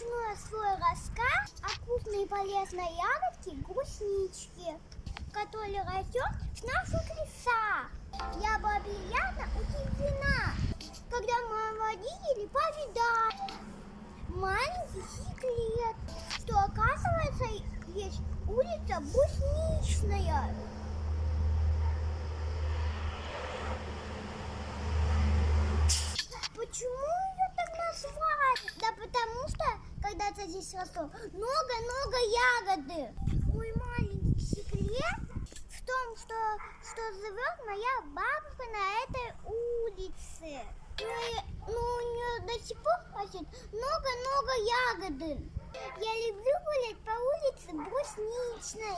начну свой рассказ о вкусной и полезной ягодке бруснички, которая растет в наших лесах. Я была приятно удивлена, когда мои родители повидали маленький секрет, что оказывается есть улица Брусничная. Почему ее так назвали? Да потому что когда-то здесь росло много-много ягоды. Мой маленький секрет в том, что живет моя бабушка на этой улице. Но у нее до сих пор растет много-много ягоды. Я люблю гулять по улице Брусничной.